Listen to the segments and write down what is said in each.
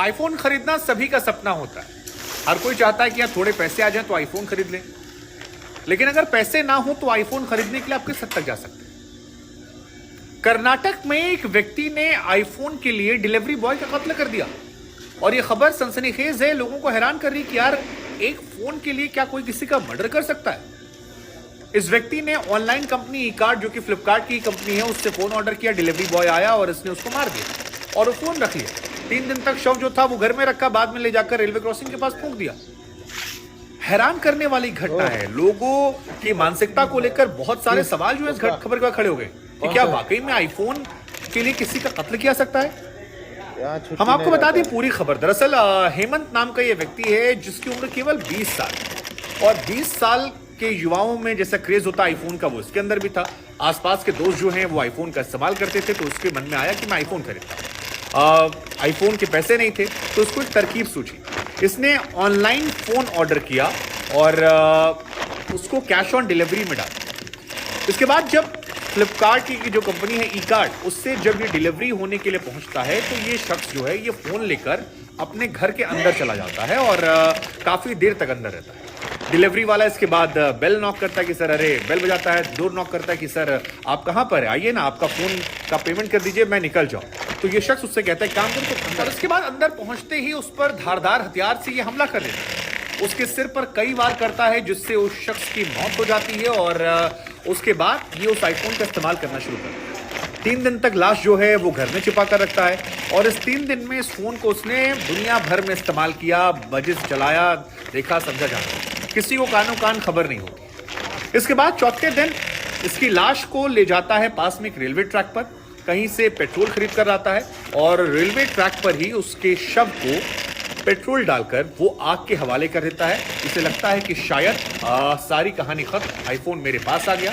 IPhone खरीदना सभी का सपना होता है। हर कोई चाहता है कि यार थोड़े पैसे आ जाएं तो आईफोन खरीद लें, लेकिन अगर पैसे ना हो तो आईफोन खरीदने के लिए आप किस हद तक जा सकते हैं। कर्नाटक में एक व्यक्ति ने आईफोन के लिए डिलीवरी बॉय का कत्ल कर दिया और यह खबर सनसनीखेज है, लोगों को हैरान कर रही कि यार एक फोन के लिए क्या कोई किसी का मर्डर कर सकता है। इस व्यक्ति ने ऑनलाइन कंपनी ई-कार्ट, जो कि फ्लिपकार्ट की कंपनी है, उससे फोन ऑर्डर किया। डिलीवरी बॉय आया और इसने उसको मार दिया और वो फोन रख लिया। 3 दिन तक शव जो था वो घर में रखा, बाद में ले जाकर रेलवे क्रॉसिंग के पास फूंक दिया। हैरान करने वाली घटना है। लोगों की मानसिकता को लेकर बहुत सारे सवाल जो है इस खबर के बाद खड़े हो गए कि क्या वाकई में आईफोन के लिए किसी का कत्ल किया सकता है। हम आपको बता दें पूरी खबर। दरअसल हेमंत नाम का ये व्यक्ति है जिसकी उम्र केवल 20 साल और 20 साल के युवाओं में जैसा क्रेज होता है आईफोन का, वो इसके अंदर भी था। आसपास के दोस्त जो हैं वो आईफोन का इस्तेमाल करते थे, तो उसके मन में आया कि मैं आईफोन खरीदता। आईफोन के पैसे नहीं थे तो उसको एक तरकीब सूझी। इसने ऑनलाइन फोन ऑर्डर किया और उसको कैश ऑन डिलीवरी में डाला। इसके बाद जब फ्लिपकार्ट की जो कंपनी है ई-कार्ट, उससे जब ये डिलीवरी होने के लिए पहुंचता है तो ये शख्स जो है ये फोन लेकर अपने घर के अंदर चला जाता है और काफी देर तक अंदर रहता है। डिलीवरी वाला इसके बाद बेल नॉक करता है कि सर, अरे बेल बजाता है, डोर नॉक करता है कि सर आप कहां पर है, आइए ना, आपका फोन का पेमेंट कर दीजिए, मैं निकल जाऊं। तो ये शख्स उससे कहता है काम करो तो अंदर। इसके बाद अंदर पहुंचते ही उस पर धारदार हथियार से ये हमला कर देता है। उसके सिर पर कई वार करता है जिससे उस शख्स की मौत हो जाती है और उसके बाद ये उस आईफोन का इस्तेमाल करना शुरू करता है। 3 दिन तक लाश जो है वो घर में छिपा कर रखता है और इस 3 दिन में इस फोन को उसने दुनिया भर में इस्तेमाल किया, मजे से चलाया, देखा, समझा जाता। किसी को कानो कान खबर नहीं होती। इसके बाद चौथे दिन इसकी लाश को ले जाता है पास में एक रेलवे ट्रैक पर, कहीं से पेट्रोल खरीद कर आता है और रेलवे ट्रैक पर ही उसके शव को पेट्रोल डालकर वो आग के हवाले कर देता है। इसे लगता है कि शायद सारी कहानी खत्म, आईफोन मेरे पास आ गया।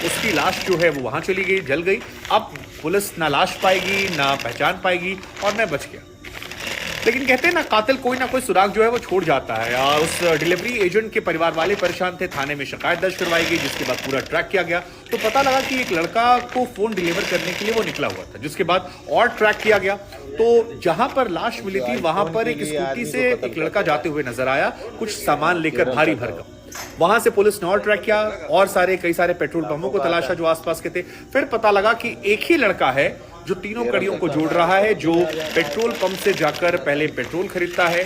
उसकी लाश जो है वो वहां चली गई, जल गई। अब पुलिस ना लाश पाएगी ना पहचान पाएगी और मैं बच गया। लेकिन कहते हैं ना, कातिल कोई ना कोई सुराग जो है वो छोड़ जाता है। उस डिलीवरी एजेंट के परिवार वाले परेशान थे, थाने में शिकायत दर्ज करवाई गई, जिसके बाद पूरा ट्रैक किया गया तो पता लगा कि एक लड़का को फोन डिलीवर करने के लिए वो निकला हुआ था। जिसके बाद और ट्रैक किया गया तो जहां पर लाश मिली थी वहां पर एक स्कूटी से एक लड़का जाते हुए नजर आया, कुछ सामान लेकर भारी भरकम। वहां से पुलिस ने और ट्रैक किया और कई सारे पेट्रोल पंपों को तलाशा जो आसपास के थे। फिर पता लगा कि एक ही लड़का है जो तीनों कड़ियों को जोड़ रहा है, जो पेट्रोल पंप से जाकर पहले पेट्रोल खरीदता है,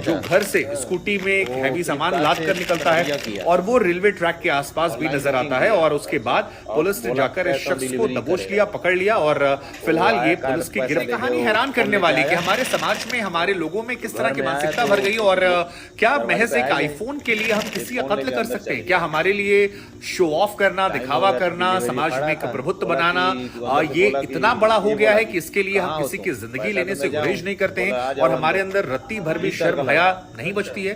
जो घर से स्कूटी में हैवी सामान लाद कर निकलता है और वो रेलवे ट्रैक के आसपास भी नजर आता है। और उसके बाद पुलिस ने जाकर इस शख्स को दबोच लिया, पकड़ लिया और फिलहाल ये पुलिस की गिरफ्तारी। कहानी हैरान करने वाली कि हमारे समाज में, हमारे लोगों में किस तरह की मानसिकता भर गई। और क्या महज एक आईफोन के लिए हम किसी का कत्ल कर सकते हैं? क्या हमारे लिए शो ऑफ करना, दिखावा करना, समाज में एक प्रभुत्व बनाना ये इतना बड़ा हो गया है कि इसके लिए हम किसी की जिंदगी लेने से गुरेज नहीं करते हैं और हमारे अंदर रत्ती भर भी शर्म हया नहीं बचती है।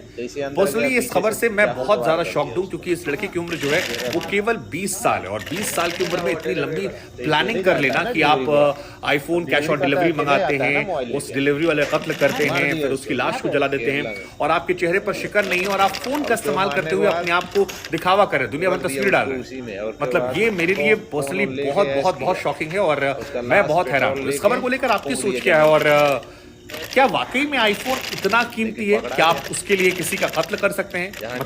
पर्सनली इस खबर से मैं बहुत ज्यादा शॉक्ड हूं क्योंकि इस लड़के की उम्र जो है वो केवल 20 साल है और 20 साल की उम्र में इतनी लंबी प्लानिंग कर लेना कि आप आईफोन कैश ऑन डिलीवरी मंगाते हैं, उस डिलीवरी वाले कत्ल करते हैं, फिर उसकी लाश को जला देते हैं और आपके चेहरे पर शिकन नहीं है और आप फोन का इस्तेमाल करते हुए अपने आप को दिखावा कर रहे हैं, दुनिया भर तस्वीर डाल रहे हैं। मतलब ये मेरे लिए पर्सनली बहुत बहुत बहुत शॉकिंग है और मैं बहुत हैरान हूं। इस खबर को लेकर आपकी सोच क्या है और क्या वाकई में आईफोन इतना कीमती है? क्या आप उसके लिए किसी का कत्ल कर सकते हैं?